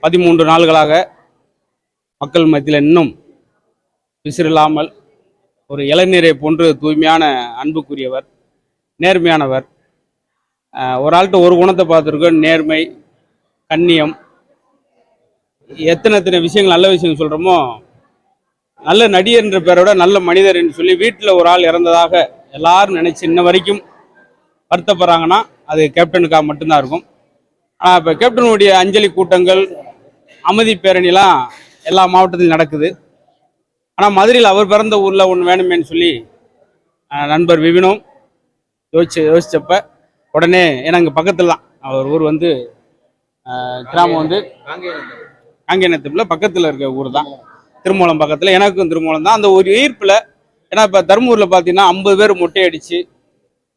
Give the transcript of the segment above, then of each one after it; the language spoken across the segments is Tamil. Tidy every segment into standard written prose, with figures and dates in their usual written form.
13 நாள்களாக மக்கள் மத்தியில் இன்னும் விசிறில்லாமல் ஒரு இளநீரை போன்று தூய்மையான அன்புக்குரியவர், நேர்மையானவர். ஒரு ஆள்கிட்ட ஒரு குணத்தை பார்த்துருக்கோம், நேர்மை, கண்ணியம். எத்தனை விஷயங்கள், நல்ல விஷயங்கள் சொல்கிறோமோ, நல்ல நடிகர் என்ற பேரோட நல்ல மனிதர் என்று சொல்லி வீட்டில் ஒரு ஆள் இறந்ததாக எல்லாரும் நினைச்சு இன்ன வரைக்கும் வருத்தப்படுறாங்கன்னா அது கேப்டனுக்காக மட்டும்தான் இருக்கும். ஆனால் இப்போ கேப்டனுடைய அஞ்சலி கூட்டங்கள், அமைதி பேரணிலாம் எல்லா மாவட்டத்திலும் நடக்குது. ஆனால் மதுரையில் அவர் பிறந்த ஊரில் ஒன்று வேணுமேன்னு சொல்லி நண்பர் விபினும் யோசிச்சப்ப உடனே, ஏன்னா இங்கே பக்கத்தில் தான் அவர் ஊர் வந்து கிராமம் வந்து காங்கேயநத்தத்தில் பக்கத்தில் இருக்க ஊர் தான், திருமூலம் பக்கத்தில். எனக்கும் திருமூலம் தான். அந்த ஒரு ஈர்ப்பில், ஏன்னா இப்போ தருமபுரியில் பார்த்தீங்கன்னா 50 பேர் மொட்டையடிச்சு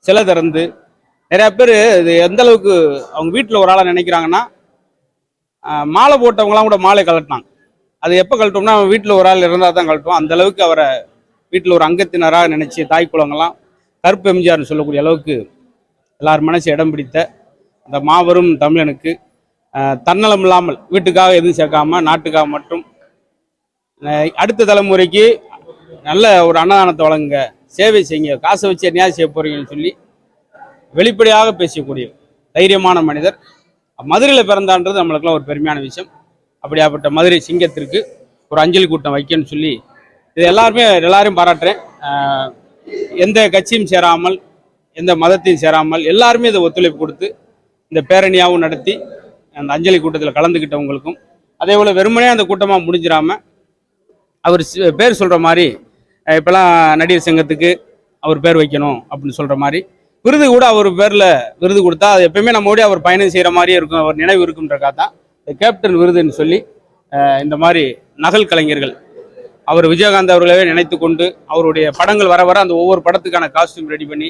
சிலை திறந்து நிறையா பேர் இது எந்த அளவுக்கு அவங்க வீட்டில் ஒரு ஆளாக நினைக்கிறாங்கன்னா, மாலை போட்டவங்களாம் கூட மாலை கழட்டினாங்க. அது எப்போ கழட்டோம்னா வீட்டில் ஒரு ஆள் இருந்தால் தான் கழட்டுவோம். அந்த அளவுக்கு அவரை வீட்டில் ஒரு அங்கத்தினராக நினைச்சு தாய் குலங்கள்லாம் கருப்பு எம்ஜிஆர்னு சொல்லக்கூடிய அளவுக்கு எல்லார் மனசு இடம் பிடித்த அந்த மாபெரும் தமிழனுக்கு தன்னலம் இல்லாமல் வீட்டுக்காக எதுவும் சேர்க்காம நாட்டுக்காக மட்டும் அடுத்த தலைமுறைக்கு நல்ல ஒரு அன்னதானத்தை வழங்குங்க, சேவை செய்யுங்க, காசை வச்சு என்னையா செய்ய போறீங்கன்னு சொல்லி வெளிப்படையாக பேசக்கூடிய தைரியமான மனிதர். மதுரையில் பிறந்தான்றது நம்மளுக்குலாம் ஒரு பெருமையான விஷயம். அப்படியாப்பட்ட மதுரை சிங்கத்திற்கு ஒரு அஞ்சலி கூட்டம் வைக்கணும்னு சொல்லி இது எல்லாரையும் பாராட்டுறேன். எந்த கட்சியும் சேராமல், எந்த மதத்தையும் சேராமல் எல்லாருமே இதை ஒத்துழைப்பு கொடுத்து இந்த பேரணியாகவும் நடத்தி அந்த அஞ்சலி கூட்டத்தில் கலந்துக்கிட்டவங்களுக்கும், அதே போல் வெறுமனே அந்த கூட்டமாக முடிஞ்சிடாமல் அவர் பேர் சொல்கிற மாதிரி இப்போலாம் நடிகர் சங்கத்துக்கு அவர் பேர் வைக்கணும் அப்படின்னு சொல்கிற மாதிரி விருது கூட அவர் பேரில் விருது கொடுத்தா அது எப்பயுமே நம்மோடய அவர் பயணம் செய்கிற மாதிரியே இருக்கும், அவர் நினைவு இருக்குன்றக்காக தான் கேப்டன் விருதுன்னு சொல்லி இந்த மாதிரி நகல் கலைஞர்கள் அவர் விஜயகாந்த் அவர்களவே நினைத்து கொண்டு அவருடைய படங்கள் வர வர அந்த ஒவ்வொரு படத்துக்கான காஸ்டியூம் ரெடி பண்ணி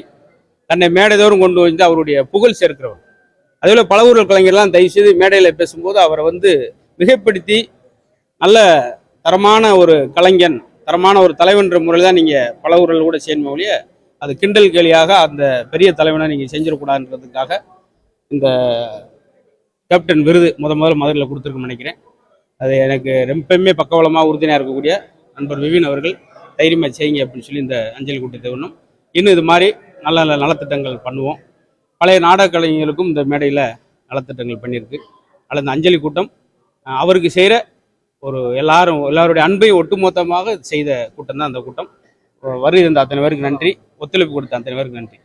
தன்னை மேடைதோறும் கொண்டு வந்து அவருடைய புகழ் சேர்க்கிறவர். அதேபோல் பல ஊர்கள் கலைஞர்லாம் தயவுசெய்து மேடையில் பேசும்போது அவரை வந்து மிகைப்படுத்தி நல்ல தரமான ஒரு கலைஞன், தரமான ஒரு தலைவன்ற முறையில் தான் நீங்கள் பல ஊர்கள் கூட செய்யணும் ஒழிய அது கிண்டல் கேலியாக அந்த பெரிய தலைவனை நீங்கள் செஞ்சிடக்கூடாதுன்றதுக்காக இந்த கேப்டன் விருது முதல்ல மதுரையில் கொடுத்துருக்குன்னு நினைக்கிறேன். அது எனக்கு ரொம்பவுமே பக்கபலமாக உறுதுணையாக இருக்கக்கூடிய நண்பர் விபின் அவர்கள் தைரியமாக செய்யுங்க அப்படின்னு சொல்லி இந்த அஞ்சலி கூட்டத்தை இன்னும் இது மாதிரி நல்ல நல்ல நலத்திட்டங்கள் பண்ணுவோம். பழைய நாடக கலைஞர்களுக்கும் இந்த மேடையில் நலத்திட்டங்கள் பண்ணியிருக்கு. அதில் இந்த அஞ்சலி கூட்டம் அவருக்கு செய்கிற ஒரு எல்லாருடைய அன்பையும் ஒட்டுமொத்தமாக செய்த கூட்டம் தான் அந்த கூட்டம். வருகிற அத்தனை பேருக்கு நன்றி, ஒத்துழைப்பு கொடுத்த அத்தனை பேருக்கு நன்றி.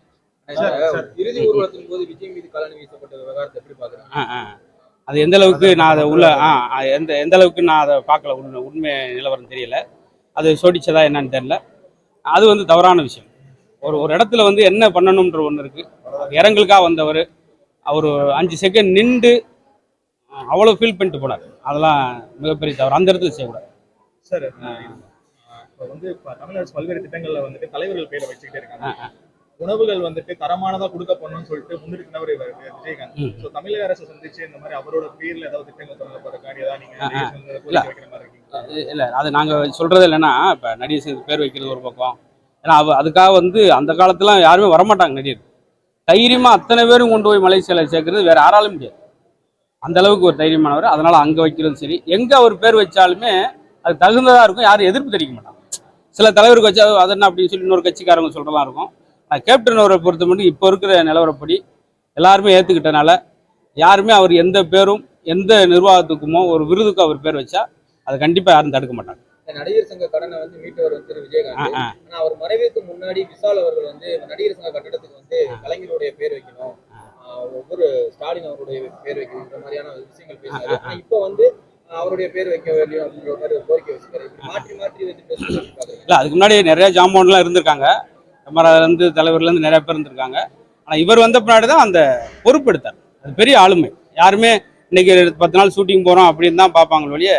அது எந்த அளவுக்கு நான் அதை எந்த அளவுக்கு நான் அதை பார்க்கல, உண்மை நிலவரம் தெரியல, அது சோடிச்சதா என்னன்னு தெரியல. அது வந்து தவறான விஷயம். ஒரு இடத்துல வந்து என்ன பண்ணணும்ன்ற ஒன்று இருக்கு. இறங்களுக்காக வந்தவர் அவர் 5 செகண்ட் நின்று அவ்வளோ ஃபீல் பண்ணிட்டு போனார். அதெல்லாம் மிகப்பெரிய தவறு, அந்த இடத்துல செய்யக்கூடாது சார். இப்போ வந்து தமிழக அரசு பல்வேறு திட்டங்கள்ல வந்துட்டு தலைவர்கள் பேரை வச்சுக்கிட்டே இருக்காங்க. உணவுகள் வந்துட்டு தரமானதா கொடுக்க போகணும்னு சொல்லிட்டு முன்னிறுத்தினவர் விஜயகாந்த். ஸோ தமிழக அரசு சந்திச்சு இந்த மாதிரி அவரோட பேர்ல ஏதாவது திட்டங்கள் தொடங்கப்படுறதுக்காண்டி ஏதாவது நீங்க இல்லை, அது நாங்கள் சொல்றது இல்லைன்னா இப்போ நடிகர் பேர் வைக்கிறது ஒரு பக்கம். ஏன்னா அதுக்காக வந்து அந்த காலத்துல யாருமே வரமாட்டாங்க. நடிகர் தைரியமா அத்தனை பேரும் கொண்டு போய் மலேசியாவில் சேர்க்கறது வேற யாராலும் முடியாது. அந்த அளவுக்கு ஒரு தைரியமானவர். அதனால அங்கே வைக்கிறது சரி. எங்க அவர் பேர் வச்சாலுமே அது தகுந்ததா இருக்கும், யாரும் எதிர்ப்பு தெரிவிக்க மாட்டாங்க. சில தலைவருக்கு வச்சா அது என்ன அப்படின்னு சொல்லி இன்னொரு கட்சிக்காரங்க சொல்றதெல்லாம் இருக்கும். கேப்டன் அவரை பொறுத்த மட்டும் இப்போ இருக்கிற நிலவரப்படி எல்லாருமே ஏற்றுக்கிட்டனால யாருமே அவர் எந்த பேரும் எந்த நிர்வாகத்துக்குமோ ஒரு விருதுக்கு அவர் பேர் வச்சா அது கண்டிப்பாக யாரும் தடுக்க மாட்டாங்க. நடிகர் சங்க கடனை வந்து மீட்டவர் திரு விஜயகாந்த். ஆனா அவர் மறைவுக்கு முன்னாடி விஷால் அவர்கள் வந்து நடிகர் சங்க கட்டடத்துக்கு வந்து கலைஞருடைய பேர் வைக்கணும், ஒவ்வொரு ஸ்டாலின் அவருடைய பேர் வைக்கணும்ன்ற மாதிரியான விஷயங்கள் பேசினாரு. ஆனா இப்போ வந்து அவருடைய பேர் வைக்க வேண்டிய அப்படின்ற மாதிரி கோரிக்கை வச்சுக்காரு. மாற்றி மாற்றி வச்சு இல்லை, அதுக்கு முன்னாடி நிறைய ஜாம்பவான்லாம் இருந்திருக்காங்க, வந்து தலைவர்லேருந்து நிறைய பேர் இருந்திருக்காங்க. ஆனால் இவர் வந்த பின்னாடி தான் அந்த பொறுப்பு எடுத்தார். அது பெரிய ஆளுமை. யாருமே இன்னைக்கு 10 நாள் ஷூட்டிங் போகிறோம் அப்படின்னு தான் பார்ப்பாங்க வழியே.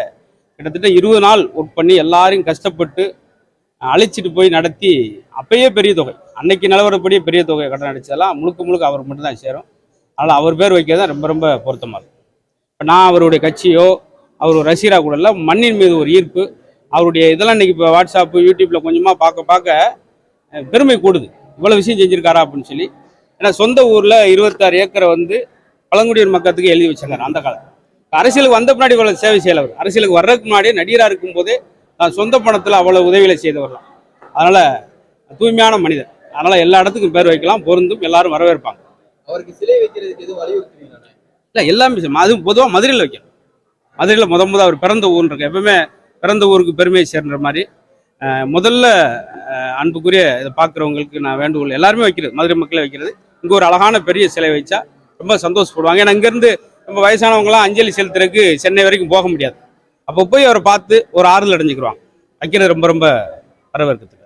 கிட்டத்தட்ட 20 நாள் ஒர்க் பண்ணி எல்லாரையும் கஷ்டப்பட்டு அழைச்சிட்டு போய் நடத்தி அப்பயே பெரிய தொகை, அன்னைக்கு நிலவரப்படியே பெரிய தொகை கடன் அடிச்சதெல்லாம் முழுக்க அவர் மட்டும்தான் சேரும். அதனால் அவர் பேர் வைக்கிறது தான் ரொம்ப ரொம்ப பொருத்தமாக இருக்கும். இப்போ நான் அவருடைய கட்சியோ அவர் ரசிகராக கூட இல்லை, மண்ணின் மீது ஒரு ஈர்ப்பு. அவருடைய இதெல்லாம் இன்னைக்கு இப்போ வாட்ஸ்அப்பு யூடியூப்பில் கொஞ்சமாக பார்க்க பெருமை கூடுது. இவ்வளோ விஷயம் செஞ்சுருக்காரா அப்படின்னு சொல்லி. ஏன்னா சொந்த ஊரில் 26 ஏக்கரை வந்து பழங்குடியினர் மக்களுக்கு எழுதி வச்சிருக்காரு அந்த காலத்தில். அரசியலுக்கு வந்த பின்னாடி இவ்வளவு சேவை செய்யலவர். அரசியலுக்கு வர்றதுக்கு முன்னாடி நடிகராக இருக்கும்போதே சொந்த பணத்தில் அவ்வளவு உதவிகளை செய்தவர் தான். அதனால தூய்மையான மனிதர். அதனால எல்லா இடத்துக்கும் பேர் வைக்கலாம், பொருந்தும், எல்லாரும் வரவேற்பாங்க. அவருக்கு சிலை வைக்கிறதுக்கு எதுவும் வலியுறுத்துவீங்களா? இல்லை, எல்லாமே அது பொதுவாக மதுரையில் வைக்கணும். மதுரையில் முத அவர் பிறந்த ஊர்னு இருக்கு. எப்பவுமே பிறந்த ஊருக்கு பெருமையை சேர்ன்ற மாதிரி முதல்ல அன்புக்குரிய இதை பார்க்குறவங்களுக்கு நான் வேண்டுகோள் எல்லாருமே வைக்கிறது, மதுரை மக்களை வைக்கிறது. இங்கே ஒரு அழகான பெரிய சிலை வைச்சா ரொம்ப சந்தோஷப்படுவாங்க. ஏன்னா இங்கேருந்து ரொம்ப வயசானவங்களாம் அஞ்சலி செலுத்துறதுக்கு சென்னை வரைக்கும் போக முடியாது. அப்போ போய் அவரை பார்த்து ஒரு ஆறுதல் அடைஞ்சிக்கிடுவாங்க. வைக்கிறது ரொம்ப ரொம்ப வரவேற்கிறதுக்கு.